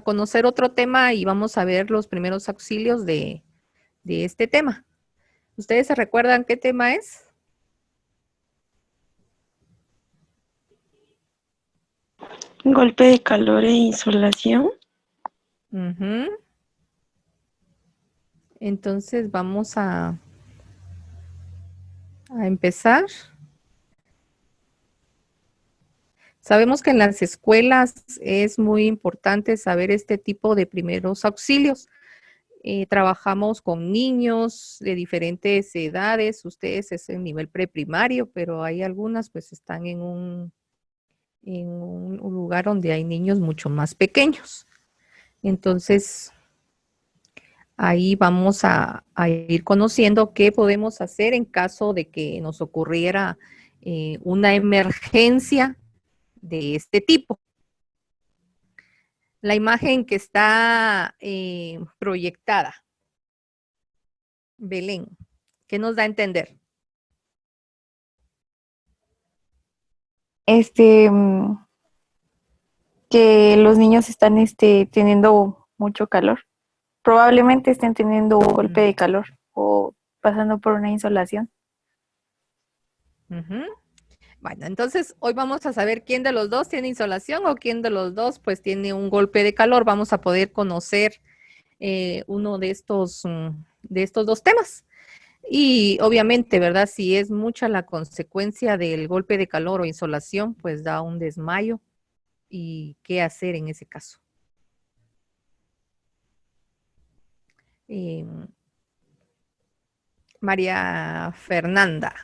conocer otro tema y vamos a ver los primeros auxilios de este tema. ¿Ustedes se recuerdan qué tema es? Golpe de calor e insolación. Uh-huh. Entonces vamos a empezar. Sabemos que en las escuelas es muy importante saber este tipo de primeros auxilios. Trabajamos con niños de diferentes edades. Ustedes es el nivel preprimario, pero hay algunas pues están en un lugar donde hay niños mucho más pequeños. Entonces, ahí vamos a ir conociendo qué podemos hacer en caso de que nos ocurriera una emergencia de este tipo. La imagen que está proyectada, Belén, ¿qué nos da a entender? Que los niños están teniendo mucho calor. Probablemente estén teniendo un golpe de calor o pasando por una insolación. Uh-huh. Bueno, entonces hoy vamos a saber quién de los dos tiene insolación o quién de los dos pues tiene un golpe de calor. Vamos a poder conocer uno de estos dos temas. Y obviamente, ¿verdad? Si es mucha la consecuencia del golpe de calor o insolación, pues da un desmayo. ¿Y qué hacer en ese caso? Eh, María Fernanda,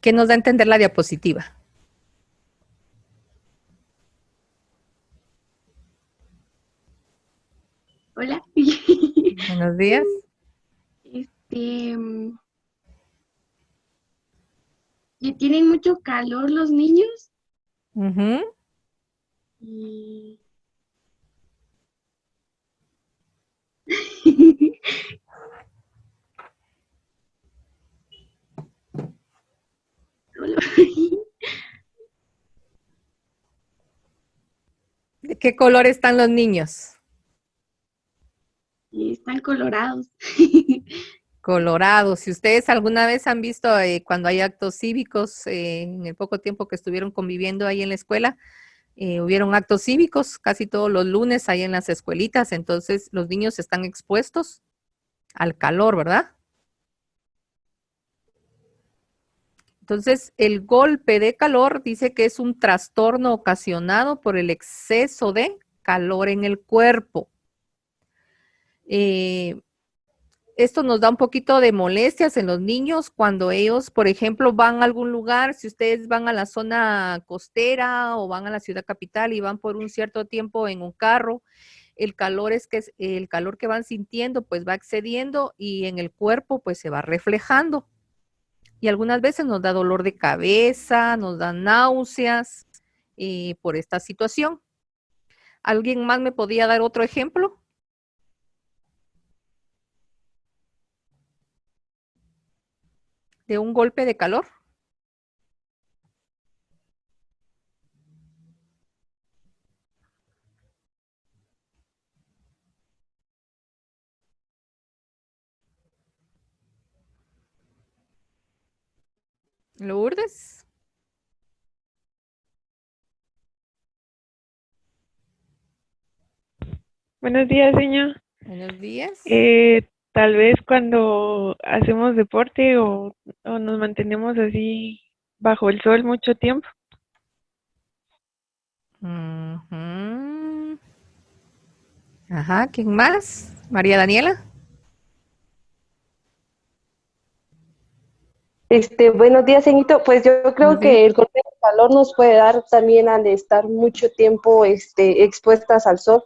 ¿qué nos da a entender la diapositiva? Hola. Buenos días. Que tienen mucho calor los niños Uh-huh. y ¿De qué color están los niños? y están colorados. Colorados. Si ustedes alguna vez han visto cuando hay actos cívicos, en el poco tiempo que estuvieron conviviendo ahí en la escuela, hubieron actos cívicos casi todos los lunes ahí en las escuelitas, entonces los niños están expuestos al calor, ¿verdad? Entonces, el golpe de calor dice que es un trastorno ocasionado por el exceso de calor en el cuerpo. Esto nos da un poquito de molestias en los niños cuando ellos, por ejemplo, van a algún lugar, si ustedes van a la zona costera o van a la ciudad capital y van por un cierto tiempo en un carro, el calor el calor que van sintiendo pues va excediendo y en el cuerpo pues se va reflejando. Y algunas veces nos da dolor de cabeza, nos da náuseas por esta situación. ¿Alguien más me podía dar otro ejemplo? De un golpe de calor. Lourdes. Buenos días, señor. Buenos días. Tal vez cuando hacemos deporte o nos mantenemos así bajo el sol mucho tiempo. Uh-huh. Ajá, ¿quién más? María Daniela. Buenos días, Señito. Pues yo creo Buenos días. que el golpe de calor nos puede dar también al estar mucho tiempo expuestas al sol.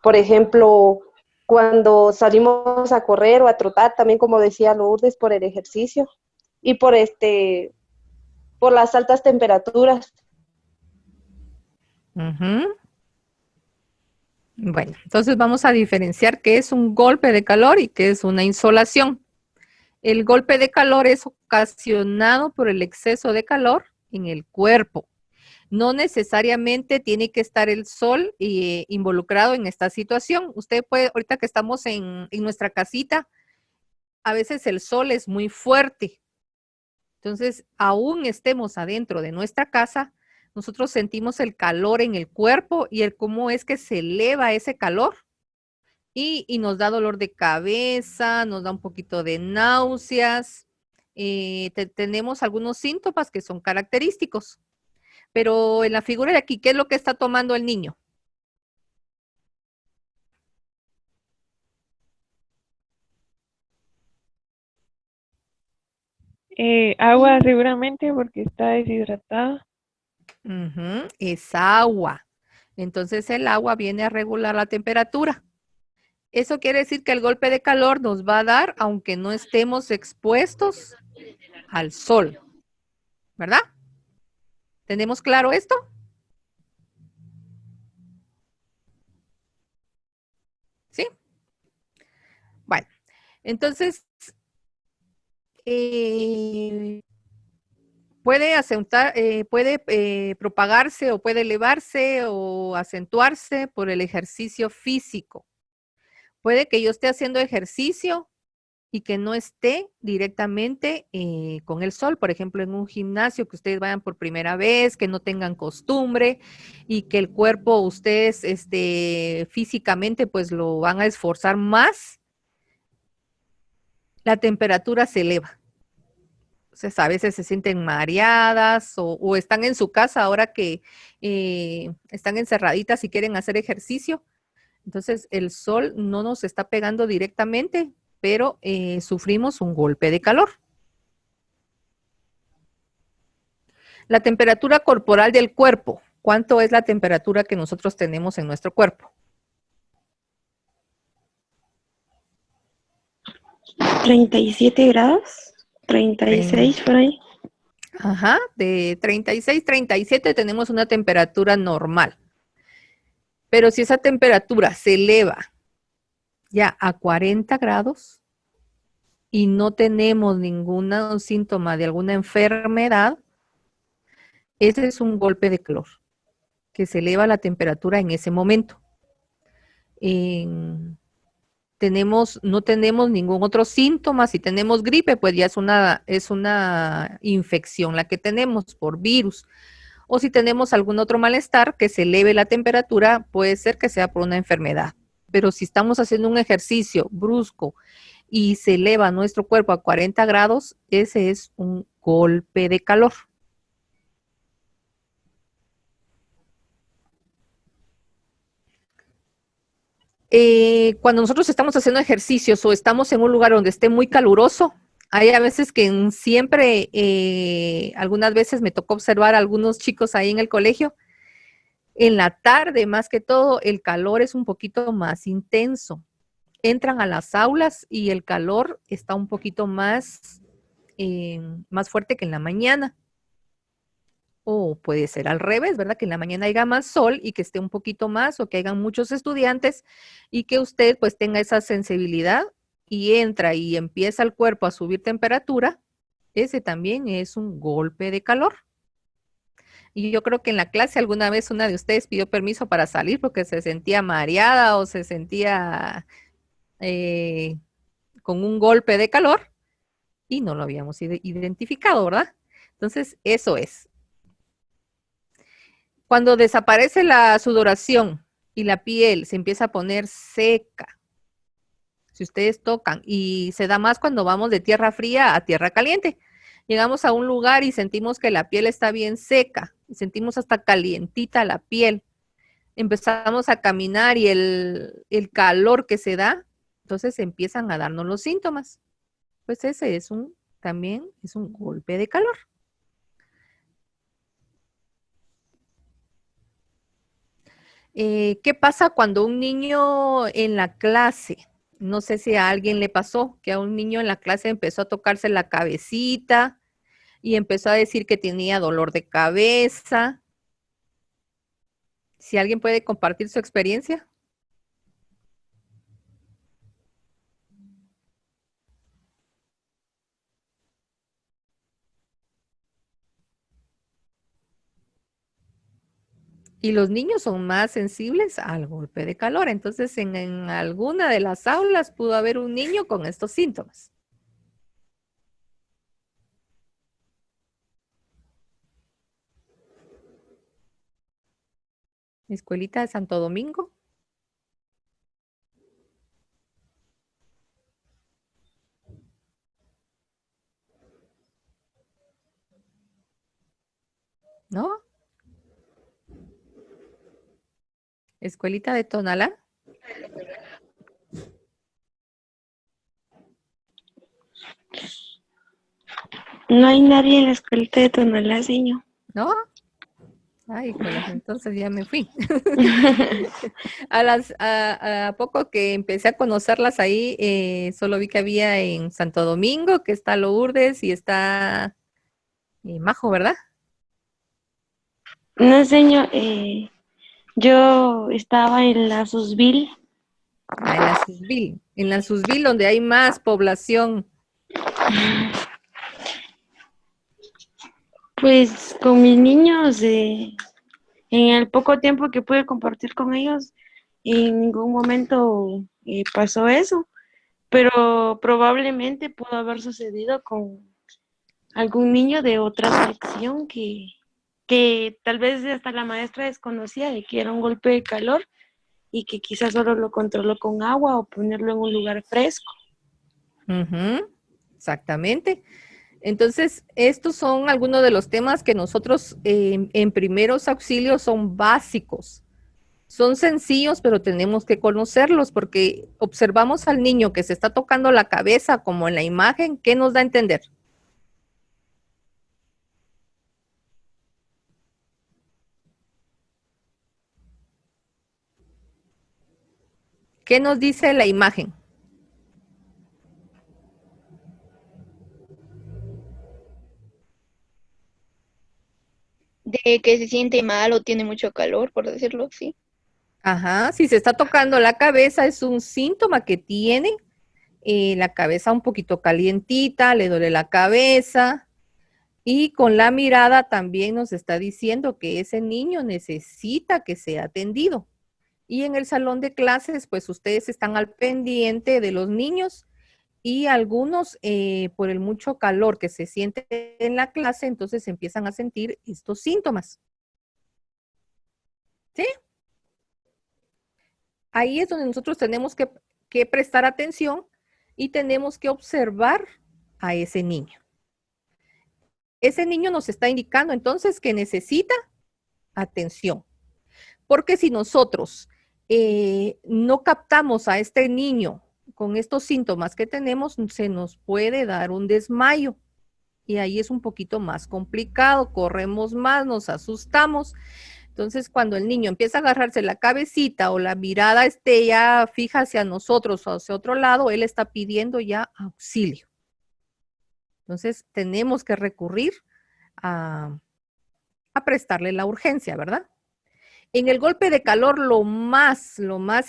Por ejemplo, cuando salimos a correr o a trotar, también como decía Lourdes, por el ejercicio y por las altas temperaturas. Uh-huh. Bueno, entonces vamos a diferenciar qué es un golpe de calor y qué es una insolación. El golpe de calor es ocasionado por el exceso de calor en el cuerpo. No necesariamente tiene que estar el sol involucrado en esta situación. Usted puede, ahorita que estamos en nuestra casita, a veces el sol es muy fuerte. Entonces, aún estemos adentro de nuestra casa, nosotros sentimos el calor en el cuerpo y el cómo es que se eleva ese calor y nos da dolor de cabeza, nos da un poquito de náuseas, tenemos algunos síntomas que son característicos. Pero en la figura de aquí, ¿qué es lo que está tomando el niño? Agua seguramente porque está deshidratada. Es agua. Entonces el agua viene a regular la temperatura. Eso quiere decir que el golpe de calor nos va a dar aunque no estemos expuestos al sol, ¿verdad? ¿Tenemos claro esto? ¿Sí? Bueno, entonces puede puede propagarse o puede elevarse o acentuarse por el ejercicio físico. Puede que yo esté haciendo ejercicio y que no esté directamente con el sol, por ejemplo, en un gimnasio que ustedes vayan por primera vez, que no tengan costumbre y que el cuerpo ustedes físicamente pues lo van a esforzar más, la temperatura se eleva. Entonces, a veces se sienten mareadas o están en su casa ahora que están encerraditas y quieren hacer ejercicio. Entonces, el sol no nos está pegando directamente, pero sufrimos un golpe de calor. La temperatura corporal del cuerpo. ¿Cuánto es la temperatura que nosotros tenemos en nuestro cuerpo? 37 grados, 36 por ahí. Ajá, de 36, 37 tenemos una temperatura normal. Pero si esa temperatura se eleva ya a 40 grados y no tenemos ningún síntoma de alguna enfermedad, ese es un golpe de calor, que se eleva la temperatura en ese momento. No tenemos ningún otro síntoma. Si tenemos gripe, pues ya es una infección la que tenemos por virus. O si tenemos algún otro malestar que se eleve la temperatura, puede ser que sea por una enfermedad. Pero si estamos haciendo un ejercicio brusco y se eleva nuestro cuerpo a 40 grados, ese es un golpe de calor. Cuando nosotros estamos haciendo ejercicios o estamos en un lugar donde esté muy caluroso, hay a veces que siempre, algunas veces me tocó observar a algunos chicos ahí en el colegio, en la tarde más que todo el calor es un poquito más intenso. Entran a las aulas y el calor está un poquito más fuerte que en la mañana. O puede ser al revés, ¿verdad? Que en la mañana haya más sol y que esté un poquito más o que hayan muchos estudiantes y que usted pues tenga esa sensibilidad y entra y empieza el cuerpo a subir temperatura, ese también es un golpe de calor. Y yo creo que en la clase alguna vez una de ustedes pidió permiso para salir porque se sentía mareada o se sentía eh, con un golpe de calor y no lo habíamos identificado, ¿verdad? Entonces, eso es. Cuando desaparece la sudoración y la piel se empieza a poner seca, si ustedes tocan, y se da más cuando vamos de tierra fría a tierra caliente. Llegamos a un lugar y sentimos que la piel está bien seca, y sentimos hasta calientita la piel. Empezamos a caminar y el calor que se da, entonces empiezan a darnos los síntomas. Pues ese también es un golpe de calor. ¿Qué pasa cuando un niño en la clase, no sé si a alguien le pasó, que a un niño en la clase empezó a tocarse la cabecita y empezó a decir que tenía dolor de cabeza? Si alguien puede compartir su experiencia. Y los niños son más sensibles al golpe de calor. Entonces, en alguna de las aulas pudo haber un niño con estos síntomas. Escuelita de Santo Domingo. ¿No? Escuelita de Tonalá. No hay nadie en la escuelita de Tonalá, señor. ¿No? Ay, híjoles, entonces ya me fui. A poco que empecé a conocerlas ahí, solo vi que había en Santo Domingo, que está Lourdes y está Majo, ¿verdad? No, señor, yo estaba en la Susville. Ah, en la Susville donde hay más población. Pues con mis niños, en el poco tiempo que pude compartir con ellos, en ningún momento pasó eso, pero probablemente pudo haber sucedido con algún niño de otra sección que tal vez hasta la maestra desconocía de que era un golpe de calor y que quizás solo lo controló con agua o ponerlo en un lugar fresco. Ujú, exactamente. Entonces, estos son algunos de los temas que nosotros en primeros auxilios son básicos. Son sencillos, pero tenemos que conocerlos porque observamos al niño que se está tocando la cabeza como en la imagen. ¿Qué nos da a entender? ¿Qué nos dice la imagen? De que se siente mal o tiene mucho calor, por decirlo así. Ajá, si se está tocando la cabeza es un síntoma que tiene la cabeza un poquito calientita, le duele la cabeza y con la mirada también nos está diciendo que ese niño necesita que sea atendido. Y en el salón de clases, pues ustedes están al pendiente de los niños y algunos por el mucho calor que se siente en la clase, entonces empiezan a sentir estos síntomas. ¿Sí? Ahí es donde nosotros tenemos que prestar atención y tenemos que observar a ese niño. Ese niño nos está indicando entonces que necesita atención. Porque si nosotros no captamos a este niño con estos síntomas que tenemos, se nos puede dar un desmayo. Y ahí es un poquito más complicado, corremos más, nos asustamos. Entonces, cuando el niño empieza a agarrarse la cabecita o la mirada esté ya fija hacia nosotros o hacia otro lado, él está pidiendo ya auxilio. Entonces, tenemos que recurrir a prestarle la urgencia, ¿verdad? En el golpe de calor, lo más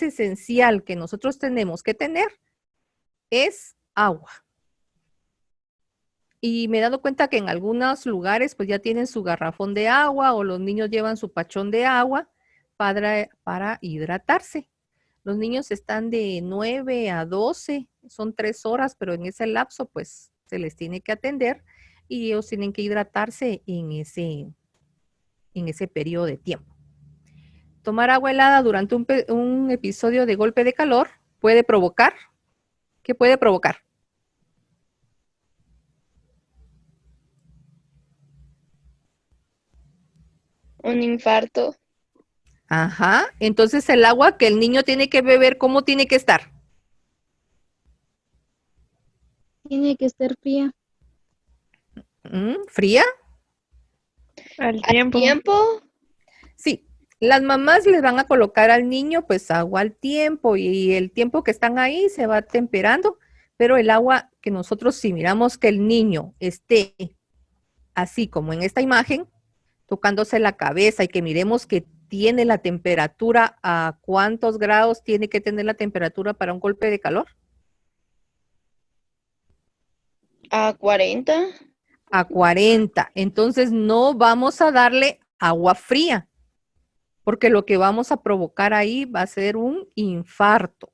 esencial que nosotros tenemos que tener es agua. Y me he dado cuenta que en algunos lugares pues ya tienen su garrafón de agua o los niños llevan su pachón de agua para hidratarse. Los niños están de 9 a 12, son 3 horas, pero en ese lapso pues se les tiene que atender y ellos tienen que hidratarse en ese periodo de tiempo. Tomar agua helada durante un episodio de golpe de calor puede provocar, ¿qué puede provocar? Un infarto. Ajá, entonces el agua que el niño tiene que beber, ¿cómo tiene que estar? Tiene que estar fría. ¿Fría? Al ¿Al tiempo. tiempo? Sí, las mamás les van a colocar al niño pues agua al tiempo y el tiempo que están ahí se va temperando, pero el agua que nosotros si miramos que el niño esté así como en esta imagen, tocándose la cabeza y que miremos que tiene la temperatura, ¿a cuántos grados tiene que tener la temperatura para un golpe de calor? ¿A 40? A 40. Entonces no vamos a darle agua fría, porque lo que vamos a provocar ahí va a ser un infarto.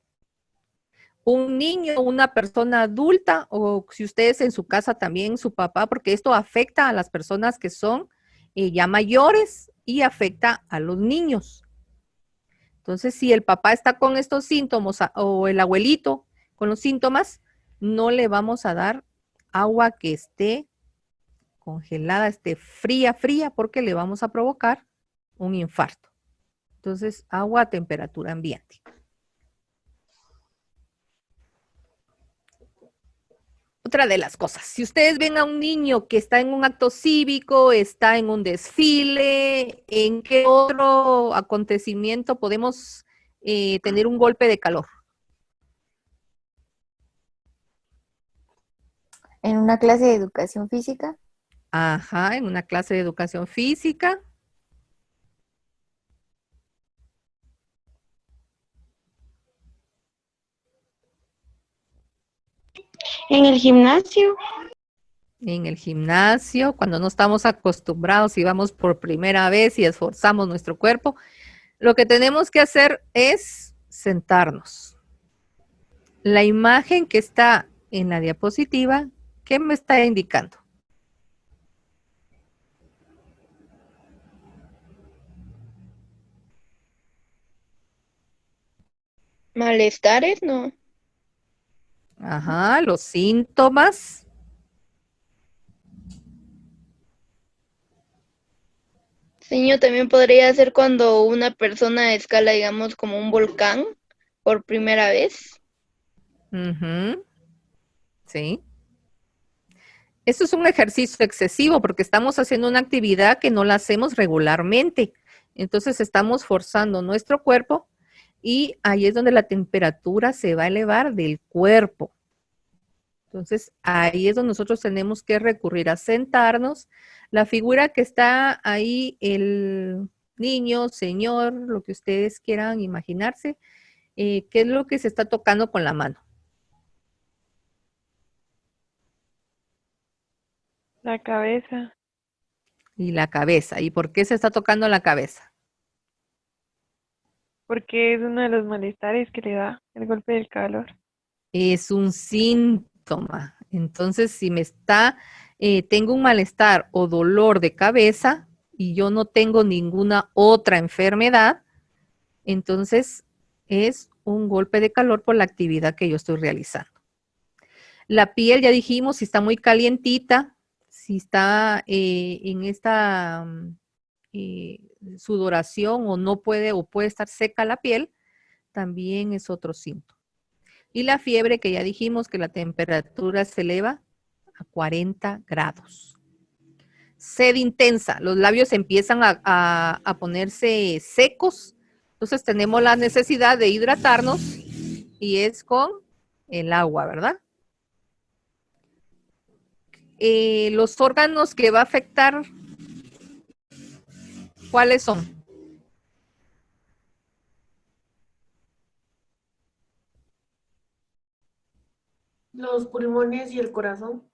Un niño, una persona adulta, o si ustedes en su casa también, su papá, porque esto afecta a las personas que son ya mayores y afecta a los niños. Entonces, si el papá está con estos síntomas o el abuelito con los síntomas, no le vamos a dar agua que esté congelada, esté fría, porque le vamos a provocar un infarto. Entonces, agua a temperatura ambiente. Otra de las cosas, si ustedes ven a un niño que está en un acto cívico, está en un desfile, ¿en qué otro acontecimiento podemos tener un golpe de calor? En una clase de educación física. Ajá, en una clase de educación física. En el gimnasio. En el gimnasio, cuando no estamos acostumbrados y vamos por primera vez y esforzamos nuestro cuerpo, lo que tenemos que hacer es sentarnos. La imagen que está en la diapositiva, ¿qué me está indicando? ¿Malestares? No. Ajá, los síntomas. Señor, también podría ser cuando una persona escala, digamos, como un volcán por primera vez. Ujú, sí. Esto es un ejercicio excesivo porque estamos haciendo una actividad que no la hacemos regularmente. Entonces estamos forzando nuestro cuerpo y ahí es donde la temperatura se va a elevar del cuerpo. Entonces ahí es donde nosotros tenemos que recurrir a sentarnos. La figura que está ahí, el niño, señor, lo que ustedes quieran imaginarse, ¿qué es lo que se está tocando con la mano? La cabeza, Y la cabeza. ¿Y por qué se está tocando la cabeza? porque es uno de los malestares que le da el golpe del calor. Es un síntoma. Entonces, si tengo un malestar o dolor de cabeza y yo no tengo ninguna otra enfermedad, entonces es un golpe de calor por la actividad que yo estoy realizando. La piel, ya dijimos, si está muy calientita, si está en esta sudoración o no puede o puede estar seca la piel, también es otro síntoma. Y la fiebre, que ya dijimos que la temperatura se eleva a 40 grados. Sed intensa, los labios empiezan a ponerse secos, entonces tenemos la necesidad de hidratarnos y es con el agua, ¿verdad? Los órganos que va a afectar, ¿cuáles son? Los pulmones y el corazón.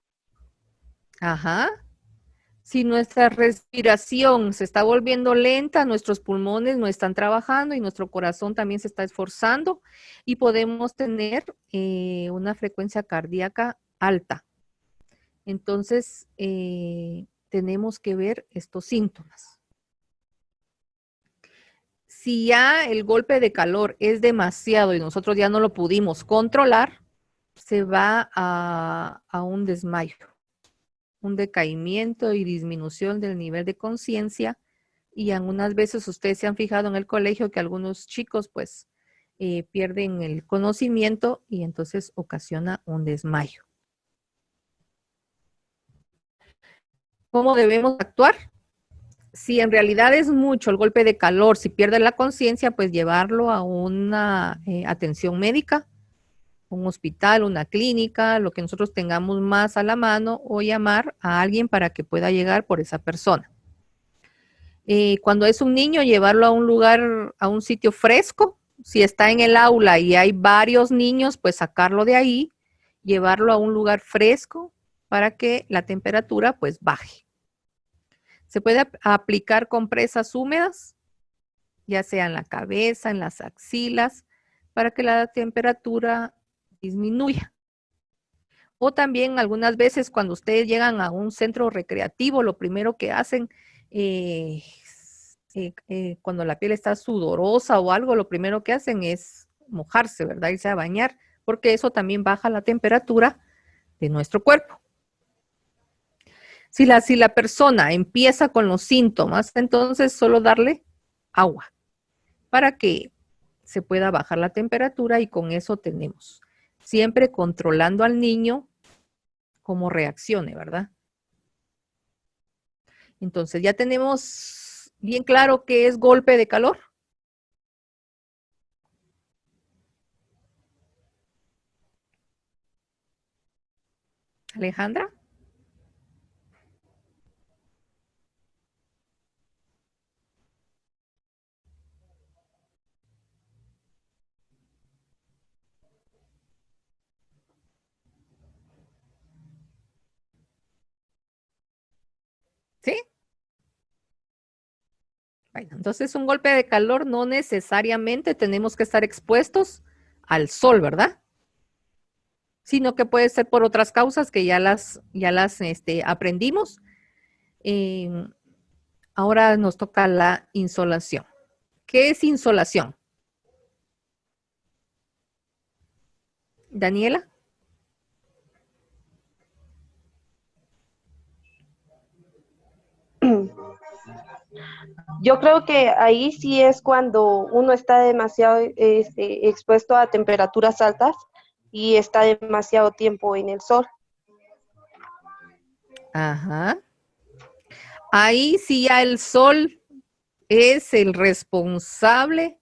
Ajá. Si nuestra respiración se está volviendo lenta, nuestros pulmones no están trabajando y nuestro corazón también se está esforzando y podemos tener una frecuencia cardíaca alta. Entonces, tenemos que ver estos síntomas. Si ya el golpe de calor es demasiado y nosotros ya no lo pudimos controlar, se va a un desmayo, un decaimiento y disminución del nivel de conciencia. Y algunas veces ustedes se han fijado en el colegio que algunos chicos pues pierden el conocimiento y entonces ocasiona un desmayo. ¿Cómo debemos actuar? Si en realidad es mucho el golpe de calor, si pierde la conciencia, pues llevarlo a una atención médica, un hospital, una clínica, lo que nosotros tengamos más a la mano, o llamar a alguien para que pueda llegar por esa persona. Cuando es un niño, llevarlo a un lugar, a un sitio fresco. Si está en el aula y hay varios niños, pues sacarlo de ahí, llevarlo a un lugar fresco para que la temperatura pues baje. Se puede aplicar compresas húmedas ya sea en la cabeza, en las axilas, para que la temperatura disminuya. O también algunas veces cuando ustedes llegan a un centro recreativo, lo primero que hacen cuando la piel está sudorosa o algo, lo primero que hacen es mojarse, ¿verdad? Irse a bañar, porque eso también baja la temperatura de nuestro cuerpo. Si la persona empieza con los síntomas, entonces solo darle agua para que se pueda bajar la temperatura y con eso tenemos. Siempre controlando al niño cómo reaccione, ¿verdad? Entonces ya tenemos bien claro qué es golpe de calor. Alejandra. ¿Sí? Bueno, entonces un golpe de calor no necesariamente tenemos que estar expuestos al sol, ¿verdad? Sino que puede ser por otras causas que ya las aprendimos. Ahora nos toca la insolación. ¿Qué es insolación? Daniela. Yo creo que ahí sí es cuando uno está demasiado expuesto a temperaturas altas y está demasiado tiempo en el sol. Ajá. Ahí sí ya el sol es el responsable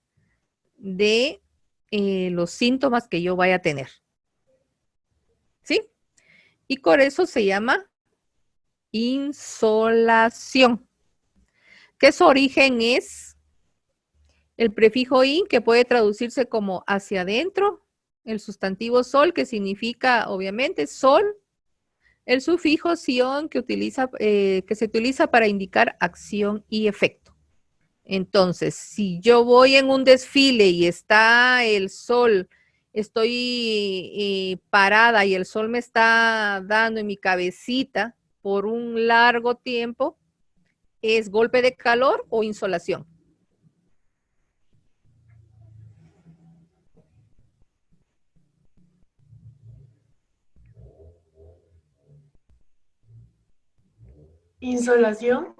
de los síntomas que yo vaya a tener. ¿Sí? Y por eso se llama insolación, que su origen es el prefijo in, que puede traducirse como hacia adentro, el sustantivo sol, que significa obviamente sol, el sufijo sion, que se utiliza para indicar acción y efecto. Entonces, si yo voy en un desfile y está el sol, estoy parada y el sol me está dando en mi cabecita por un largo tiempo, ¿es golpe de calor o insolación? Insolación.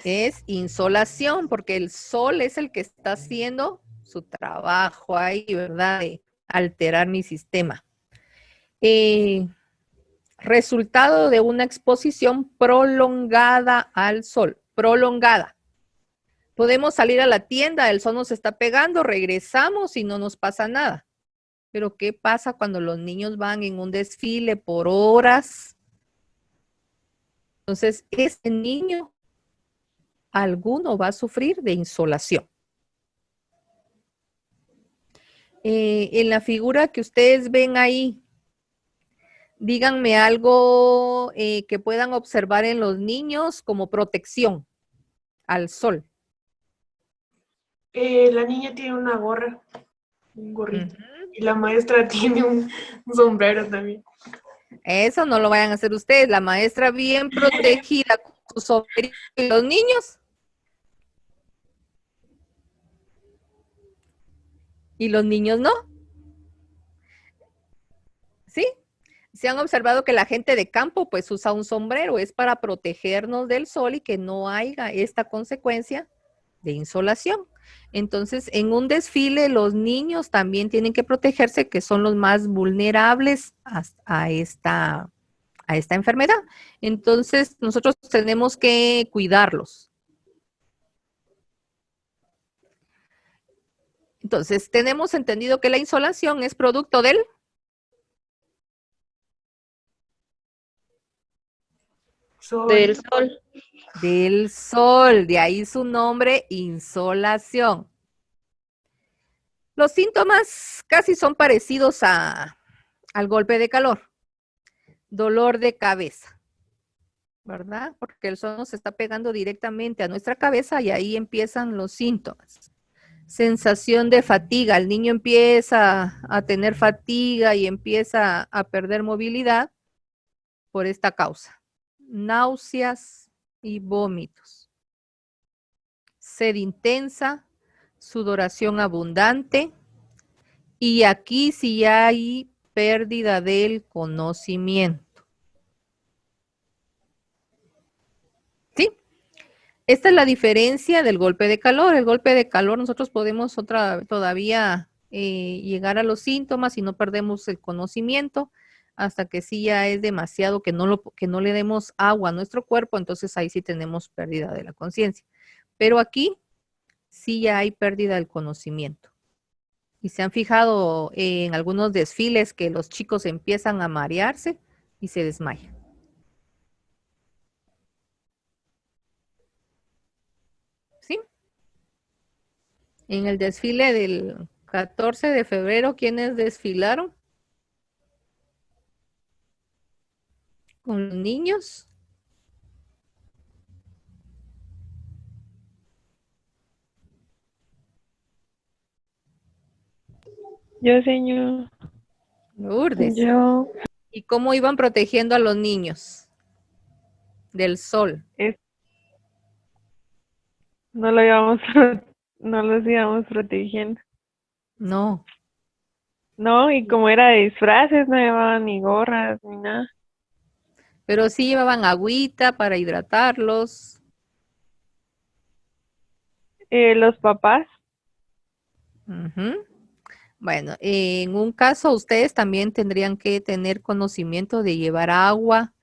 Es insolación, porque el sol es el que está haciendo su trabajo ahí, ¿verdad? De alterar mi sistema. Resultado de una exposición prolongada al sol, prolongada. Podemos salir a la tienda, el sol nos está pegando, regresamos y no nos pasa nada. Pero ¿qué pasa cuando los niños van en un desfile por horas? Entonces, ese niño, alguno va a sufrir de insolación. En la figura que ustedes ven ahí, díganme algo que puedan observar en los niños como protección al sol. La niña tiene una gorra, un gorrito. Y la maestra tiene un sombrero también. Eso no lo vayan a hacer ustedes. La maestra bien protegida con su sombrero y los niños. Y los niños no. ¿Sí? Se han observado que la gente de campo pues usa un sombrero. Es para protegernos del sol y que no haya esta consecuencia de insolación. Entonces, en un desfile, los niños también tienen que protegerse, que son los más vulnerables a esta enfermedad. Entonces, nosotros tenemos que cuidarlos. Entonces, tenemos entendido que la insolación es producto del Sol. Del sol. Del sol, de ahí su nombre, insolación. Los síntomas casi son parecidos al golpe de calor. Dolor de cabeza, ¿verdad? Porque el sol nos está pegando directamente a nuestra cabeza y ahí empiezan los síntomas. Sensación de fatiga, el niño empieza a tener fatiga y empieza a perder movilidad por esta causa. Náuseas y vómitos. Sed intensa, sudoración abundante y aquí sí hay pérdida del conocimiento. ¿Sí? Esta es la diferencia del golpe de calor. El golpe de calor nosotros podemos todavía llegar a los síntomas y no perdemos el conocimiento hasta que sí ya es demasiado que no le demos agua a nuestro cuerpo, entonces ahí sí tenemos pérdida de la conciencia. Pero aquí sí ya hay pérdida del conocimiento. Y se han fijado en algunos desfiles que los chicos empiezan a marearse y se desmayan. ¿Sí? En el desfile del 14 de febrero, ¿quiénes desfilaron? Con los niños. Yo, señor. Lourdes. Yo, ¿Y cómo iban protegiendo a los niños del sol? No no los íbamos protegiendo. No. No, y como era de disfraces, no llevaban ni gorras ni nada. Pero sí llevaban agüita para hidratarlos. Los papás, Ujú. Bueno, en un caso ustedes también tendrían que tener conocimiento de llevar agua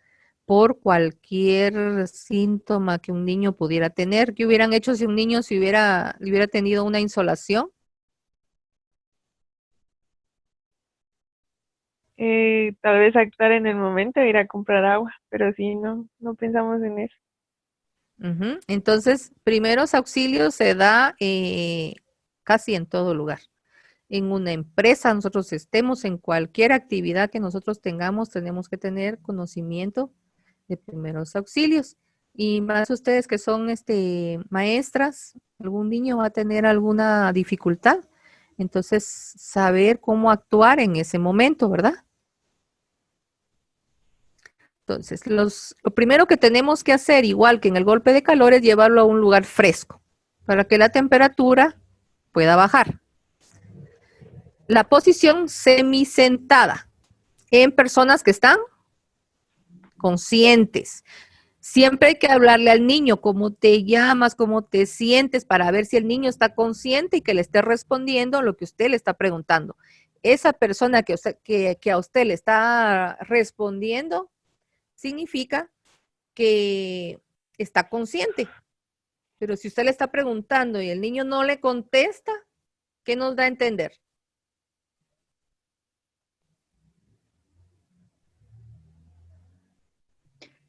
por cualquier síntoma que un niño pudiera tener. ¿Qué hubieran hecho si un niño hubiera tenido una insolación? tal vez actuar en el momento, ir a comprar agua, pero sí, no pensamos en eso. Ujú. Entonces, primeros auxilios se da casi en todo lugar. En una empresa, nosotros estemos en cualquier actividad que nosotros tengamos, tenemos que tener conocimiento de primeros auxilios. Y más ustedes que son maestras, algún niño va a tener alguna dificultad. Entonces, saber cómo actuar en ese momento, ¿verdad? Entonces, lo primero que tenemos que hacer, igual que en el golpe de calor, es llevarlo a un lugar fresco para que la temperatura pueda bajar. La posición semisentada en personas que están conscientes. Siempre hay que hablarle al niño cómo te llamas, cómo te sientes, para ver si el niño está consciente y que le esté respondiendo lo que usted le está preguntando. Esa persona que a usted le está respondiendo significa que está consciente. Pero si usted le está preguntando y el niño no le contesta, ¿qué nos da a entender?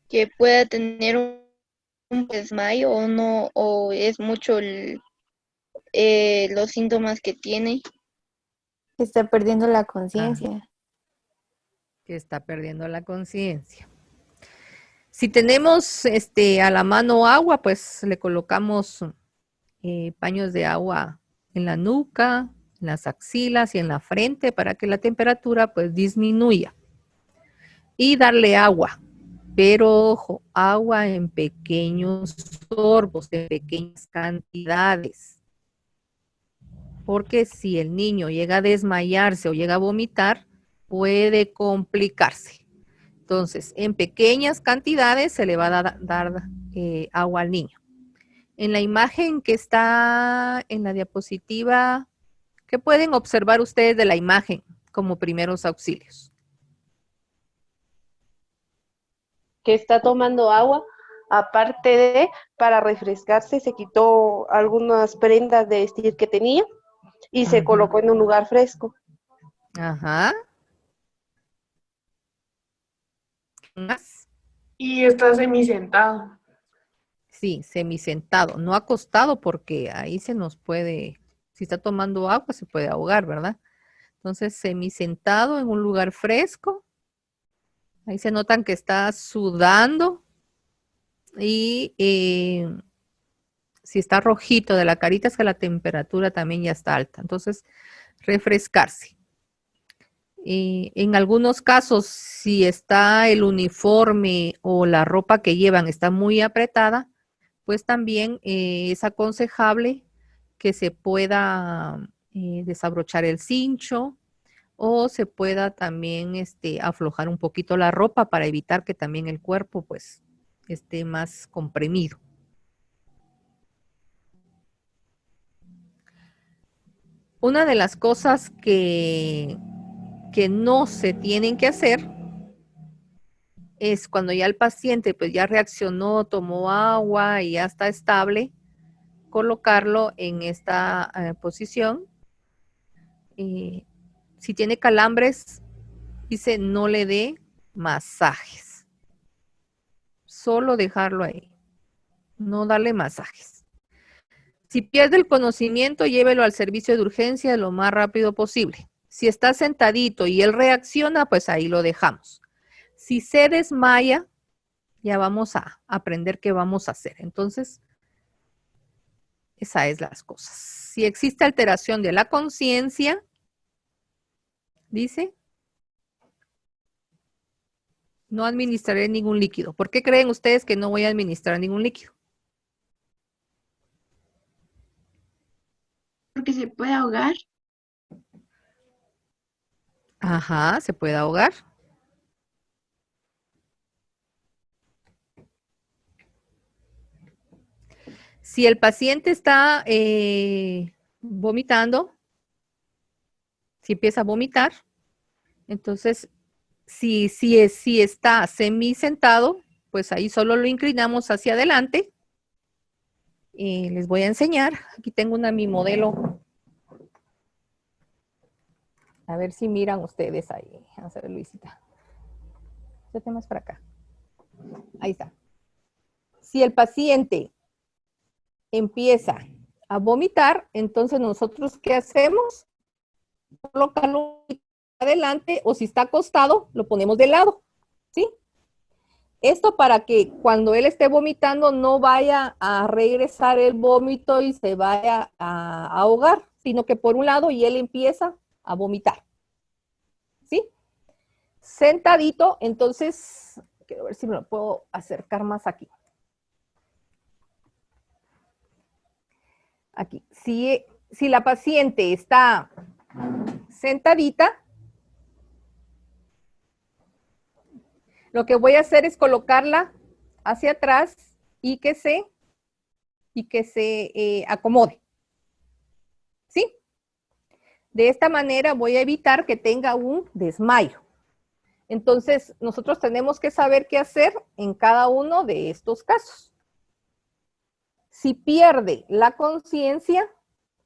Que pueda tener un desmayo o no, o es mucho los síntomas que tiene. Está perdiendo la conciencia. Que está perdiendo la conciencia. Si tenemos a la mano agua, pues le colocamos paños de agua en la nuca, en las axilas y en la frente para que la temperatura pues disminuya. Y darle agua, pero ojo, agua en pequeños sorbos, en pequeñas cantidades. Porque si el niño llega a desmayarse o llega a vomitar, puede complicarse. Entonces, en pequeñas cantidades se le va a dar agua al niño. En la imagen que está en la diapositiva, ¿qué pueden observar ustedes de la imagen como primeros auxilios? Que está tomando agua, aparte de, para refrescarse, se quitó algunas prendas de vestir que tenía y se colocó en un lugar fresco. Ajá. ¿Más? Y está semisentado. Sí, semisentado, no acostado porque ahí se nos puede, si está tomando agua se puede ahogar, ¿verdad? Entonces, semisentado en un lugar fresco. Ahí se notan que está sudando Y si está rojito de la carita es que la temperatura también ya está alta. Entonces, refrescarse. En algunos casos, si está el uniforme o la ropa que llevan está muy apretada, pues también es aconsejable que se pueda desabrochar el cincho o se pueda también aflojar un poquito la ropa para evitar que también el cuerpo pues esté más comprimido. Una de las cosas que no se tienen que hacer es cuando ya el paciente pues ya reaccionó, tomó agua y ya está estable, colocarlo en esta posición. Si tiene calambres, dice no le dé masajes. Solo dejarlo ahí. No darle masajes. Si pierde el conocimiento, llévelo al servicio de urgencia lo más rápido posible. Si está sentadito y él reacciona, pues ahí lo dejamos. Si se desmaya, ya vamos a aprender qué vamos a hacer. Entonces, esa es las cosas. Si existe alteración de la conciencia, dice, no administraré ningún líquido. ¿Por qué creen ustedes que no voy a administrar ningún líquido? Porque se puede ahogar. Ajá, se puede ahogar. Si el paciente está vomitando, si empieza a vomitar, entonces si está semisentado, pues ahí solo lo inclinamos hacia adelante. Les voy a enseñar. Aquí tengo mi modelo. A ver si miran ustedes ahí. Vamos a ver, Luisita. Este más para acá. Ahí está. Si el paciente empieza a vomitar, entonces nosotros, ¿qué hacemos? Colocarlo adelante, o si está acostado, lo ponemos de lado, ¿sí? Esto para que cuando él esté vomitando no vaya a regresar el vómito y se vaya a ahogar, sino que por un lado y él empieza a vomitar, ¿sí? Sentadito, entonces, quiero ver si me lo puedo acercar más aquí. Aquí, si la paciente está sentadita, lo que voy a hacer es colocarla hacia atrás y que se acomode, ¿sí? De esta manera voy a evitar que tenga un desmayo. Entonces, nosotros tenemos que saber qué hacer en cada uno de estos casos. Si pierde la conciencia,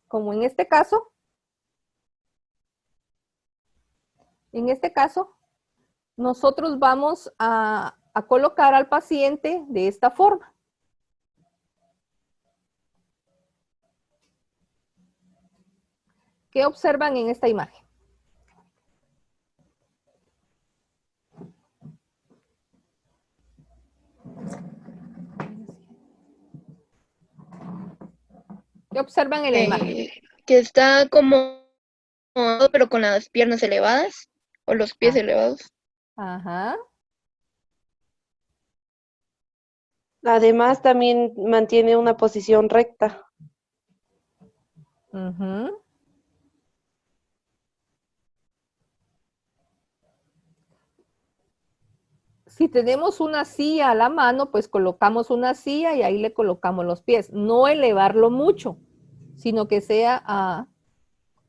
como en este caso, nosotros vamos a colocar al paciente de esta forma. ¿Qué observan en esta imagen? ¿Qué observan en la imagen? Que está como, pero con las piernas elevadas o los pies elevados. Ajá. Además, también mantiene una posición recta. Uh-huh. Si tenemos una silla a la mano, pues colocamos una silla y ahí le colocamos los pies. No elevarlo mucho, sino que sea a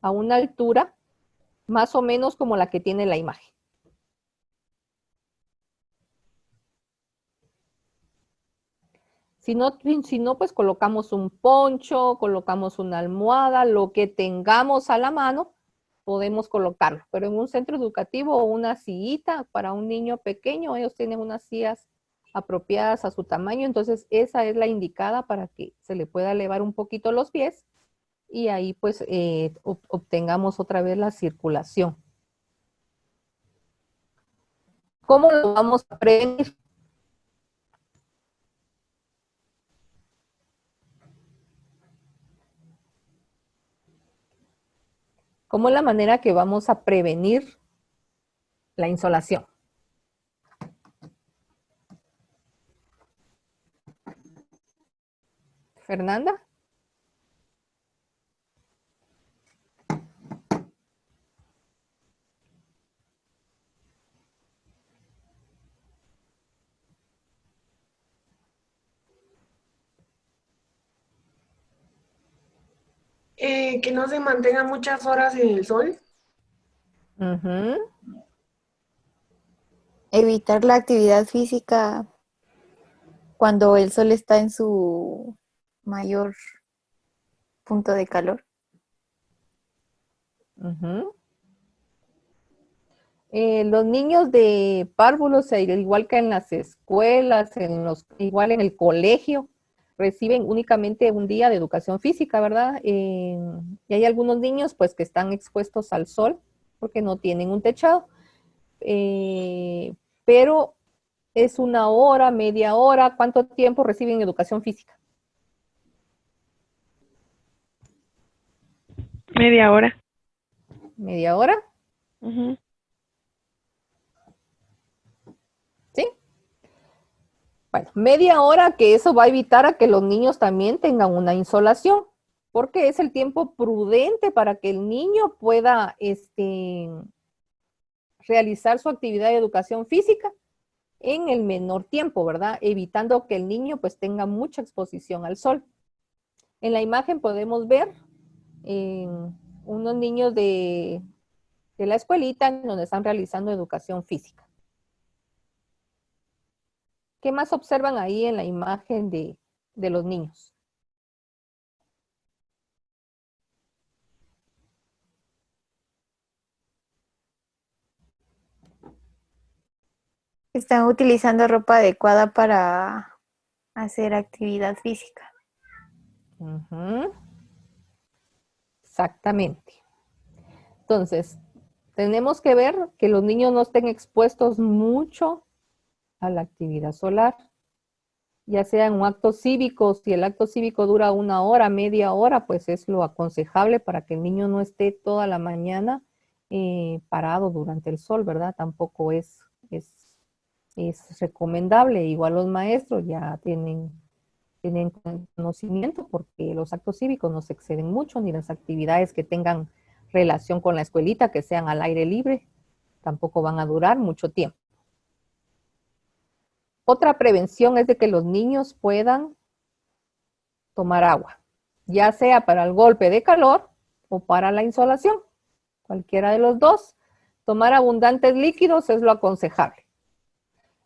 una altura más o menos como la que tiene la imagen. Si no, pues colocamos un poncho, colocamos una almohada, lo que tengamos a la mano, podemos colocarlo. Pero en un centro educativo o una sillita para un niño pequeño, ellos tienen unas sillas apropiadas a su tamaño, entonces esa es la indicada para que se le pueda elevar un poquito los pies y ahí pues obtengamos otra vez la circulación. ¿Cómo lo vamos a prevenir? ¿Cómo es la manera que vamos a prevenir la insolación? Fernanda. Que no se mantenga muchas horas en el sol. Ujú. Evitar la actividad física cuando el sol está en su mayor punto de calor. Ujú. Los niños de párvulos, igual que en las escuelas, igual en el colegio, reciben únicamente un día de educación física, ¿verdad? Y hay algunos niños pues que están expuestos al sol porque no tienen un techado, pero es una hora, media hora. ¿Cuánto tiempo reciben educación física? Media hora. ¿Media hora? Ujú. ¿Sí? Bueno, media hora, que eso va a evitar a que los niños también tengan una insolación, porque es el tiempo prudente para que el niño pueda realizar su actividad de educación física en el menor tiempo, ¿verdad? Evitando que el niño pues tenga mucha exposición al sol. En la imagen podemos ver unos niños de la escuelita donde están realizando educación física. ¿Qué más observan ahí en la imagen de los niños? Están utilizando ropa adecuada para hacer actividad física. Ujú. Exactamente. Entonces, tenemos que ver que los niños no estén expuestos mucho a la actividad solar, ya sea en un acto cívico. Si el acto cívico dura una hora, media hora, pues es lo aconsejable para que el niño no esté toda la mañana parado durante el sol, ¿verdad? Tampoco es recomendable. Igual los maestros ya tienen conocimiento porque los actos cívicos no se exceden mucho, ni las actividades que tengan relación con la escuelita, que sean al aire libre, tampoco van a durar mucho tiempo. Otra prevención es de que los niños puedan tomar agua, ya sea para el golpe de calor o para la insolación, cualquiera de los dos. Tomar abundantes líquidos es lo aconsejable.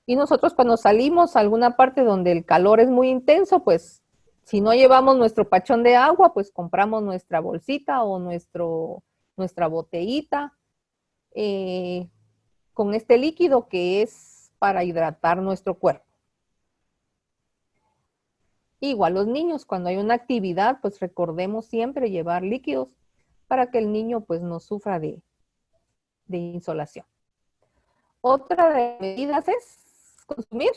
Y nosotros cuando salimos a alguna parte donde el calor es muy intenso, pues si no llevamos nuestro pachón de agua, pues compramos nuestra bolsita o nuestra botellita con este líquido que es para hidratar nuestro cuerpo. Igual los niños, cuando hay una actividad, pues recordemos siempre llevar líquidos para que el niño pues no sufra de insolación. Otra de las medidas es consumir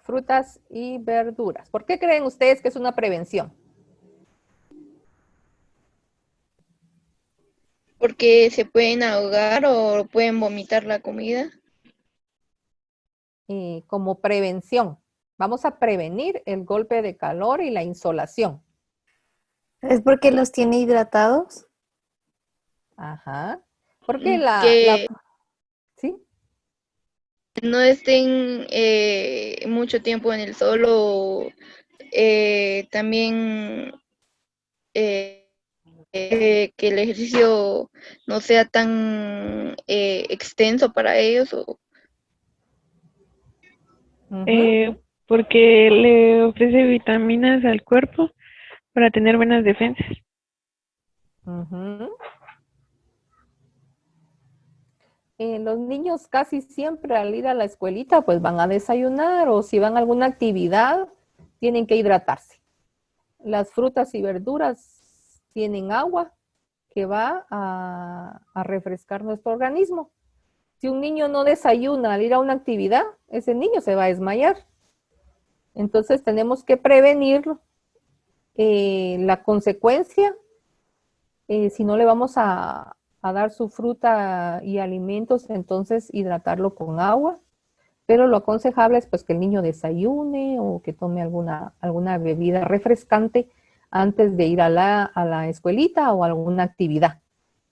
frutas y verduras. ¿Por qué creen ustedes que es una prevención? Porque se pueden ahogar o pueden vomitar la comida. Como prevención. Vamos a prevenir el golpe de calor y la insolación. ¿Es porque los tiene hidratados? Ajá. Porque Que ¿sí? no estén mucho tiempo en el sol o también que el ejercicio no sea tan extenso para ellos. Porque le ofrece vitaminas al cuerpo para tener buenas defensas. Los niños casi siempre al ir a la escuelita pues van a desayunar o si van a alguna actividad tienen que hidratarse. Las frutas y verduras tienen agua que va a refrescar nuestro organismo. Si un niño no desayuna al ir a una actividad, ese niño se va a desmayar. Entonces tenemos que prevenir La consecuencia, si no le vamos a dar su fruta y alimentos, entonces hidratarlo con agua. Pero lo aconsejable es pues que el niño desayune o que tome alguna bebida refrescante antes de ir a la escuelita o a alguna actividad.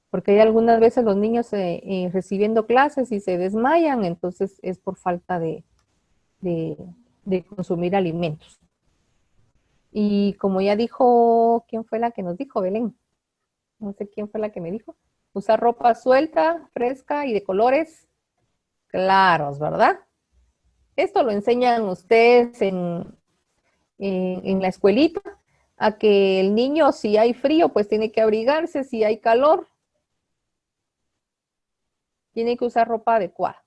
Porque hay algunas veces los niños recibiendo clases y se desmayan, entonces es por falta de consumir alimentos. Y como ya dijo, ¿quién fue la que nos dijo, Belén? No sé quién fue la que me dijo. Usar ropa suelta, fresca y de colores claros, ¿verdad? Esto lo enseñan ustedes en la escuelita, a que el niño, si hay frío, pues tiene que abrigarse, si hay calor, tiene que usar ropa adecuada.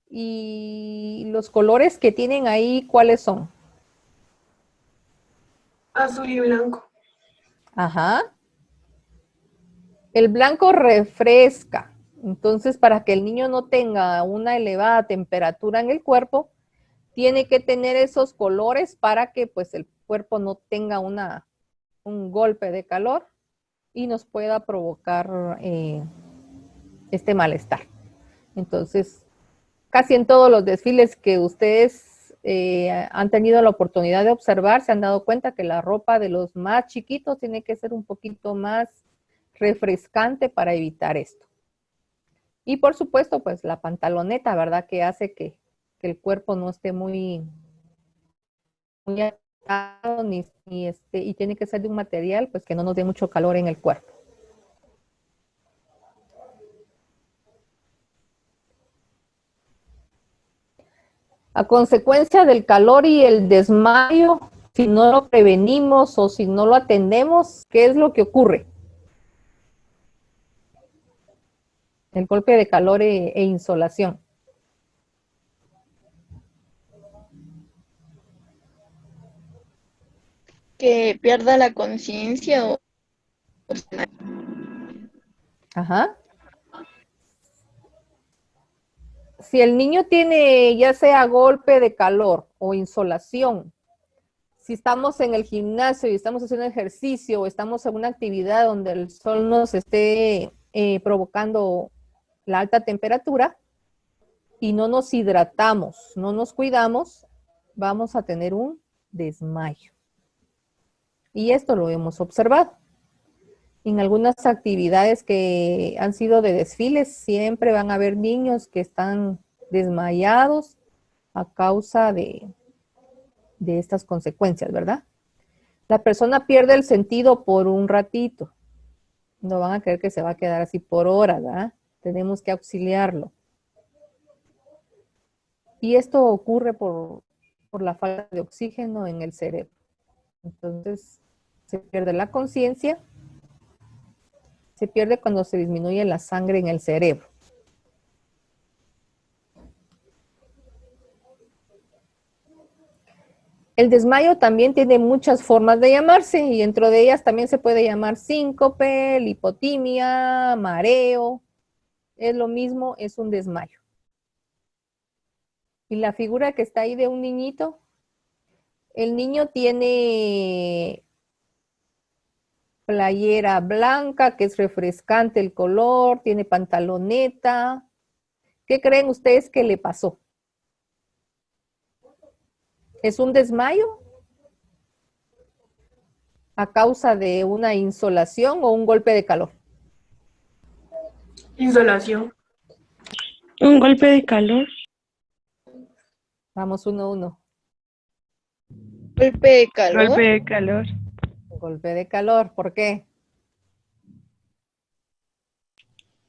Y los colores que tienen ahí, ¿cuáles son? Azul y blanco. Ajá. El blanco refresca. Entonces, para que el niño no tenga una elevada temperatura en el cuerpo, tiene que tener esos colores para que pues el cuerpo no tenga un golpe de calor y nos pueda provocar este malestar. Entonces, casi en todos los desfiles que ustedes han tenido la oportunidad de observar, se han dado cuenta que la ropa de los más chiquitos tiene que ser un poquito más refrescante para evitar esto. Y por supuesto, pues la pantaloneta, ¿verdad? Que hace que el cuerpo no esté muy atado y tiene que ser de un material pues que no nos dé mucho calor en el cuerpo. A consecuencia del calor y el desmayo, si no lo prevenimos o si no lo atendemos, ¿qué es lo que ocurre? El golpe de calor e insolación. Que pierda la conciencia o Ajá. Si el niño tiene ya sea golpe de calor o insolación, si estamos en el gimnasio y estamos haciendo ejercicio o estamos en una actividad donde el sol nos esté provocando la alta temperatura y no nos hidratamos, no nos cuidamos, vamos a tener un desmayo. Y esto lo hemos observado. En algunas actividades que han sido de desfiles, siempre van a haber niños que están desmayados a causa de estas consecuencias, ¿verdad? La persona pierde el sentido por un ratito. No van a creer que se va a quedar así por horas, ¿verdad? Tenemos que auxiliarlo. Y esto ocurre por la falta de oxígeno en el cerebro. Entonces, se pierde la conciencia, se pierde cuando se disminuye la sangre en el cerebro. El desmayo también tiene muchas formas de llamarse y dentro de ellas también se puede llamar síncope, hipotimia, mareo. Es lo mismo, es un desmayo. Y la figura que está ahí de un niñito, el niño tiene playera blanca, que es refrescante el color, tiene pantaloneta. ¿Qué creen ustedes que le pasó? ¿Es un desmayo a causa de una insolación o un golpe de calor? Insolación. Un golpe de calor. Vamos 1-1. golpe de calor. Golpe de calor. Golpe de calor, ¿por qué?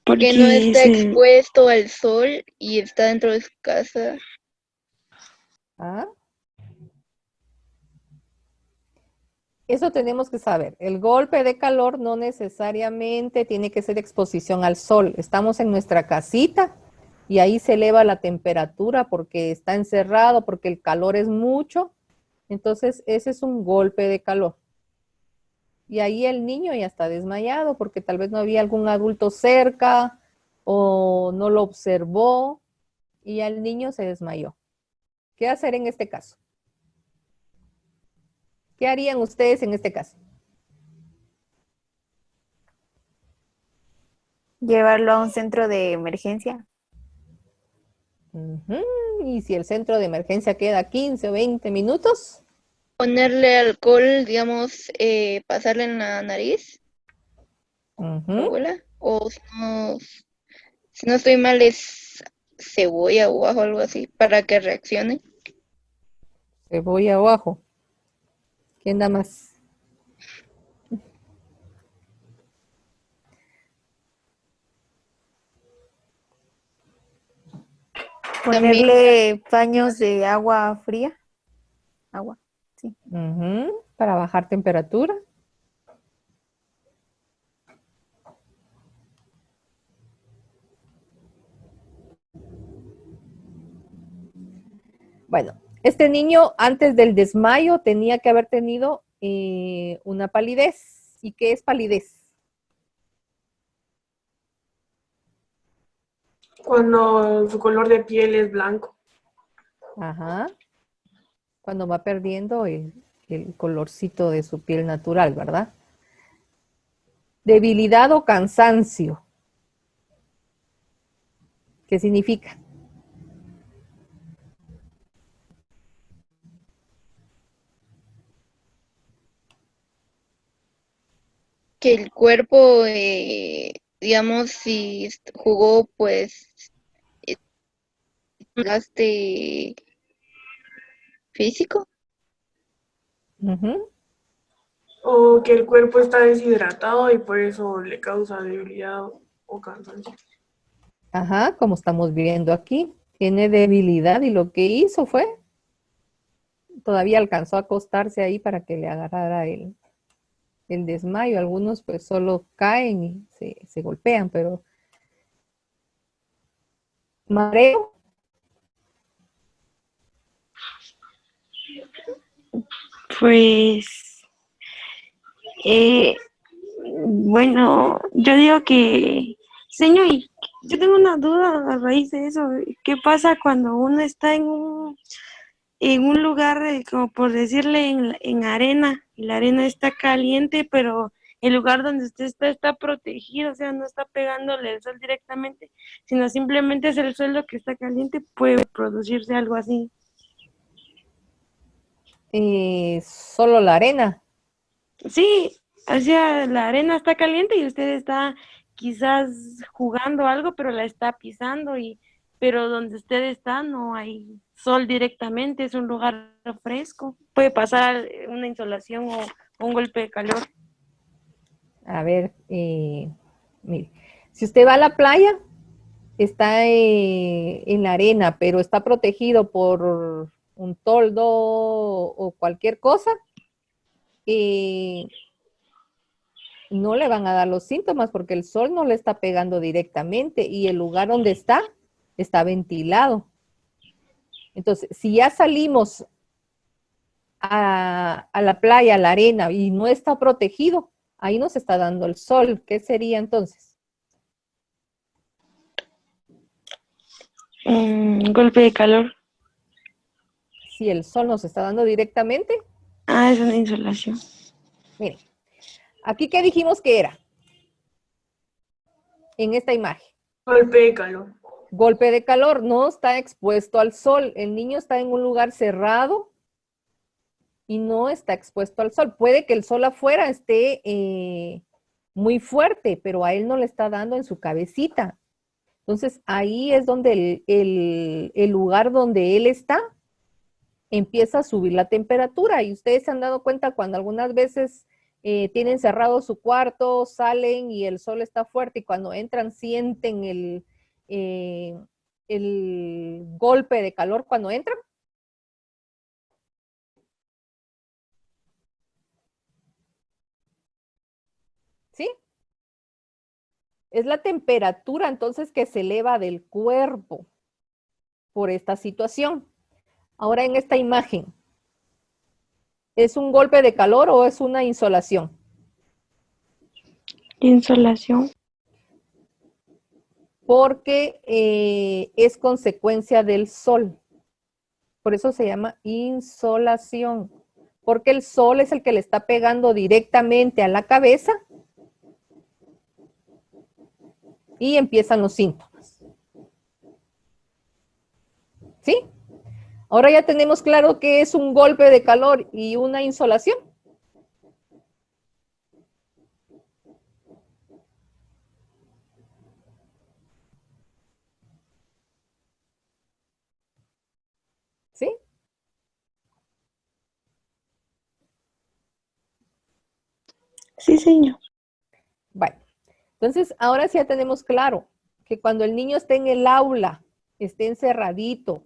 Que no está expuesto al sol y está dentro de su casa. ¿Ah? Eso tenemos que saber. El golpe de calor no necesariamente tiene que ser exposición al sol. Estamos en nuestra casita y ahí se eleva la temperatura porque está encerrado, porque el calor es mucho. Entonces, ese es un golpe de calor. Y ahí el niño ya está desmayado porque tal vez no había algún adulto cerca o no lo observó y ya el niño se desmayó. ¿Qué hacer en este caso? ¿Qué harían ustedes en este caso? Llevarlo a un centro de emergencia. Ujú. Y si el centro de emergencia queda 15 o 20 minutos, Ponerle alcohol, digamos, pasarle en la nariz, ujú, abuela. O si no estoy mal, es cebolla o ajo, algo así, para que reaccione. cebolla o ajo. ¿Quién da más? También, Ponerle paños de agua fría. Agua, sí. Ujú, para bajar temperatura. Bueno, este niño antes del desmayo tenía que haber tenido una palidez. ¿Y qué es palidez? Cuando su color de piel es blanco. Ajá. Cuando va perdiendo el colorcito de su piel natural, ¿verdad? Debilidad o cansancio. ¿Qué significa? que el cuerpo, digamos, si jugó, pues, eh, un desgaste físico. Ujú. O que el cuerpo está deshidratado y por eso le causa debilidad o cansancio. Ajá, como estamos viendo aquí. Tiene debilidad y lo que hizo fue, todavía alcanzó a acostarse ahí para que le agarrara el desmayo. Algunos pues solo caen y se golpean, pero mareo. Pues, eh, bueno, yo digo que, señor, y yo tengo una duda a raíz de eso. ¿Qué pasa cuando uno está en un lugar, como por decirle, en arena, y la arena está caliente, pero el lugar donde usted está protegido, o sea, no está pegándole el sol directamente, sino simplemente es el suelo que está caliente, puede producirse algo así? Solo la arena. Sí, o sea, la arena está caliente y usted está quizás jugando algo, pero la está pisando pero donde usted está no hay sol directamente, es un lugar fresco. Puede pasar una insolación o un golpe de calor. A ver, mire, si usted va a la playa, está en la arena, pero está protegido por un toldo o cualquier cosa, eh, no le van a dar los síntomas porque el sol no le está pegando directamente y el lugar donde está ventilado. Entonces, si ya salimos a la playa, a la arena y no está protegido, ahí nos está dando el sol. ¿Qué sería entonces? Golpe de calor. Si el sol nos está dando directamente, Ah, es una insolación. miren, aquí qué dijimos que era en esta imagen. Golpe de calor. Golpe de calor, no está expuesto al sol. El niño está en un lugar cerrado y no está expuesto al sol. Puede que el sol afuera esté muy fuerte, pero a él no le está dando en su cabecita. Entonces ahí es donde el lugar donde él está empieza a subir la temperatura y ustedes se han dado cuenta cuando algunas veces tienen cerrado su cuarto, salen y el sol está fuerte y cuando entran sienten el golpe de calor cuando entran. ¿Sí? Es la temperatura entonces que se eleva del cuerpo por esta situación. Ahora en esta imagen, ¿es un golpe de calor o es una insolación? Insolación. Porque es consecuencia del sol. Por eso se llama insolación, porque el sol es el que le está pegando directamente a la cabeza y empiezan los síntomas. ¿Sí? Ahora ya tenemos claro qué es un golpe de calor y una insolación. ¿Sí? Sí, señor. Bueno, entonces ahora sí ya tenemos claro que cuando el niño esté en el aula, esté encerradito,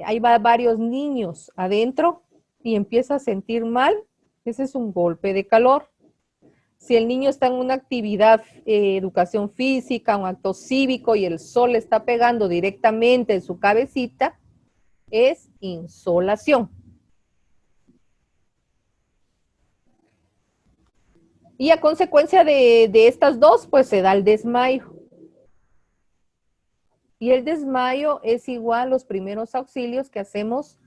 ahí va varios niños adentro y empieza a sentir mal, ese es un golpe de calor. Si el niño está en una actividad, educación física, un acto cívico y el sol le está pegando directamente en su cabecita, es insolación. Y a consecuencia de estas dos, pues se da el desmayo. Y el desmayo es igual a los primeros auxilios que hacemos,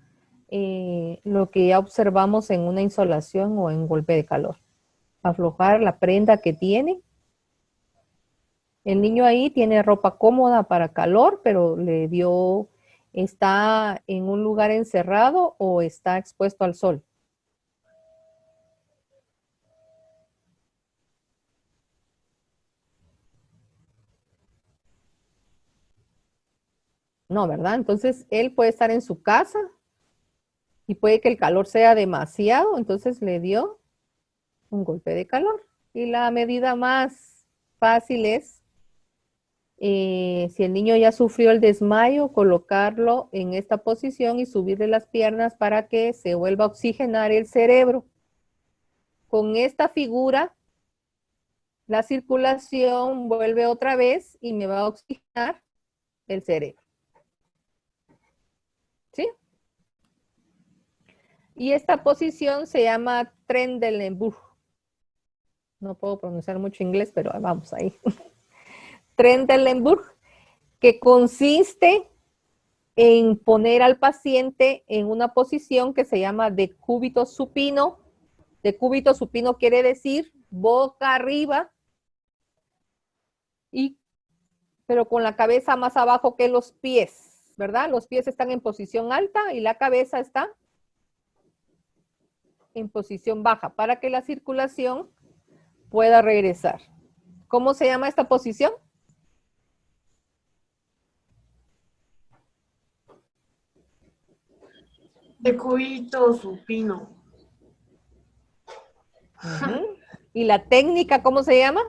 lo que ya observamos en una insolación o en golpe de calor. Aflojar la prenda que tiene. El niño ahí tiene ropa cómoda para calor, pero está en un lugar encerrado o está expuesto al sol. No, ¿verdad? Entonces, él puede estar en su casa y puede que el calor sea demasiado, entonces le dio un golpe de calor. Y la medida más fácil es, si el niño ya sufrió el desmayo, colocarlo en esta posición y subirle las piernas para que se vuelva a oxigenar el cerebro. Con esta figura, la circulación vuelve otra vez y me va a oxigenar el cerebro. ¿Sí? Y esta posición se llama Trendelenburg. No puedo pronunciar mucho inglés, pero vamos ahí. Trendelenburg, que consiste en poner al paciente en una posición que se llama decúbito supino. Decúbito supino quiere decir boca arriba, pero con la cabeza más abajo que los pies, ¿verdad? Los pies están en posición alta y la cabeza está en posición baja para que la circulación pueda regresar. ¿Cómo se llama esta posición? Decúbito supino. ¿Y la técnica cómo se llama?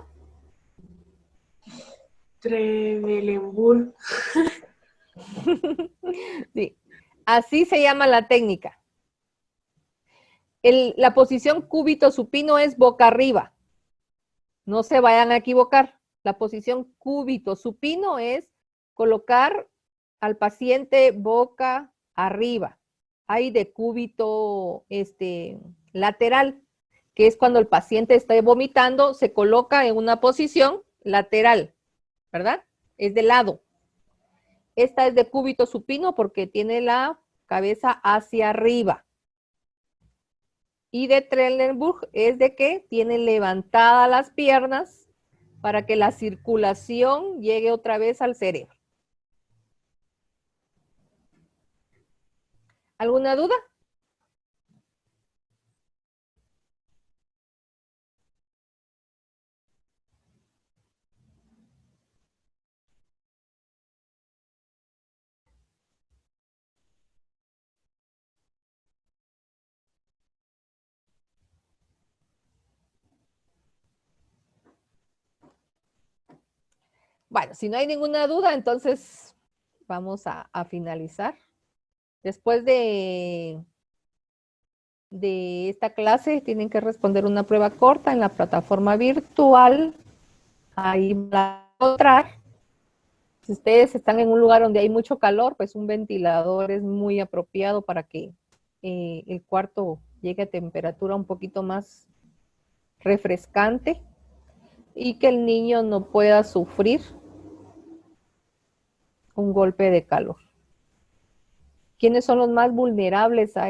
Trendelenburg. Sí, así se llama la técnica. La posición cúbito supino es boca arriba. No se vayan a equivocar. La posición cúbito supino es colocar al paciente boca arriba. Hay decúbito lateral, que es cuando el paciente está vomitando, se coloca en una posición lateral, ¿verdad? Es de lado. Esta es de cúbito supino porque tiene la cabeza hacia arriba. Y de Trendelenburg es de que tiene levantadas las piernas para que la circulación llegue otra vez al cerebro. ¿Alguna duda? Bueno, si no hay ninguna duda, entonces vamos a finalizar. Después de esta clase tienen que responder una prueba corta en la plataforma virtual. Ahí van a encontrar. Si ustedes están en un lugar donde hay mucho calor, pues un ventilador es muy apropiado para que el cuarto llegue a temperatura un poquito más refrescante y que el niño no pueda sufrir un golpe de calor. ¿Quiénes son los más vulnerables a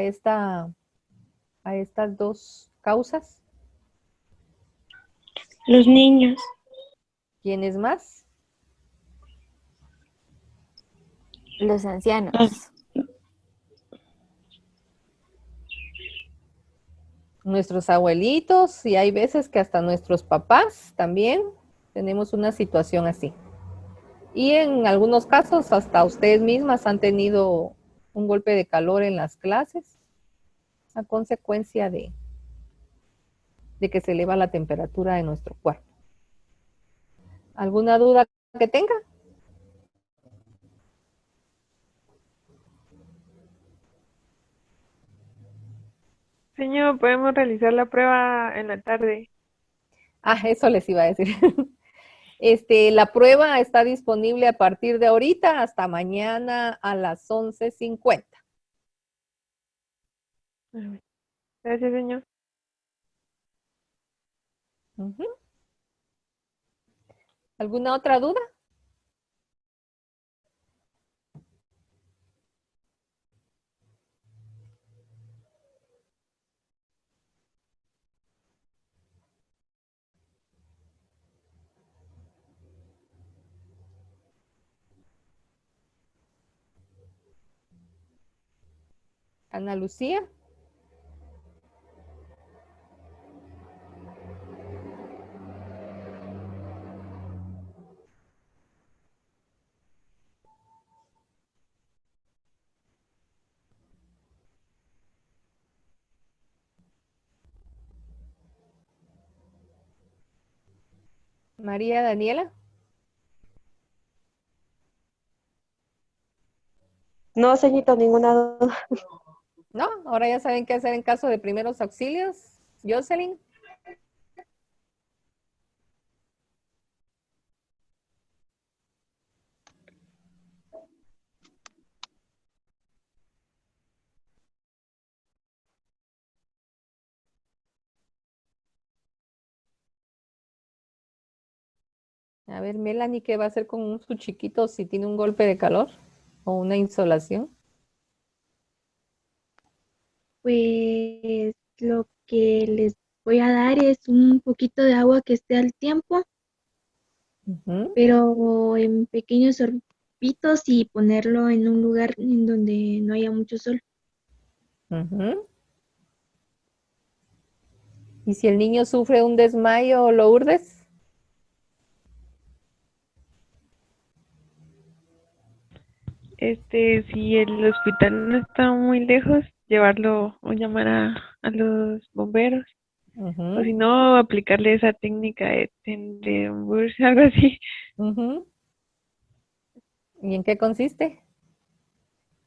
a estas dos causas? Los niños, ¿Quiénes más? Los ancianos. Los- Nuestros abuelitos y hay veces que hasta nuestros papás también tenemos una situación así. Y en algunos casos hasta ustedes mismas han tenido un golpe de calor en las clases a consecuencia de que se eleva la temperatura de nuestro cuerpo. ¿Alguna duda que tenga? Señor, podemos realizar la prueba en la tarde. Ah, eso les iba a decir. La prueba está disponible a partir de ahorita hasta mañana a las 11:50. Gracias, señor. Ujú. ¿Alguna otra duda? Ana Lucía. María Daniela. No, señorito, ninguna duda. No, ahora ya saben qué hacer en caso de primeros auxilios. Jocelyn. A ver, Melanie, ¿qué va a hacer con su chiquito si tiene un golpe de calor o una insolación? Pues lo que les voy a dar es un poquito de agua que esté al tiempo, Ujú, pero en pequeños sorbitos y ponerlo en un lugar en donde no haya mucho sol. ujú. ¿Y si el niño sufre un desmayo, Lourdes? Si el hospital no está muy lejos, llevarlo o llamar a los bomberos. O si Ujú, no, aplicarle esa técnica de Trendelenburg, algo así, ujú. ¿Y en qué consiste?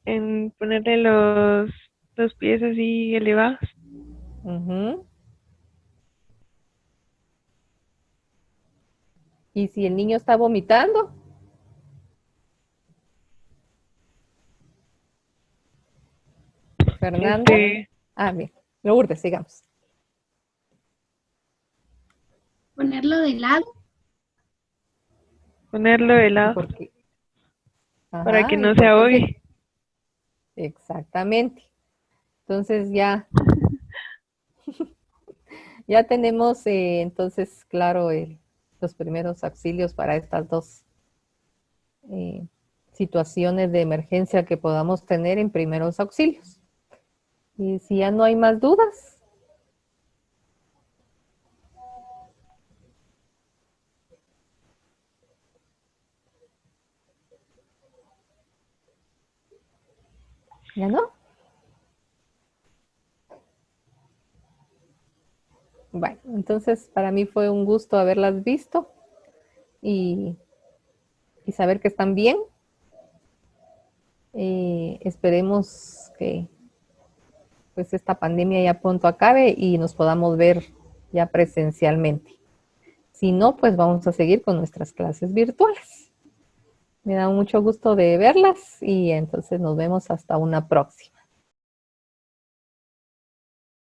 en ponerle los pies así elevados. Ujú. ¿Y si el niño está vomitando? Fernanda. Ah, bien. Lourdes, sigamos. Ponerlo de lado. Ponerlo de lado Porque, para que ajá, no se ahogue. exactamente. Entonces ya tenemos entonces claro los primeros auxilios para estas dos eh, situaciones de emergencia que podamos tener en primeros auxilios. Y si ya no hay más dudas, ¿ya no? Bueno, entonces para mí fue un gusto haberlas visto y, y saber que están bien. Esperemos que pues esta pandemia ya pronto acabe y nos podamos ver ya presencialmente. Si no, pues vamos a seguir con nuestras clases virtuales. Me da mucho gusto de verlas y entonces nos vemos hasta una próxima.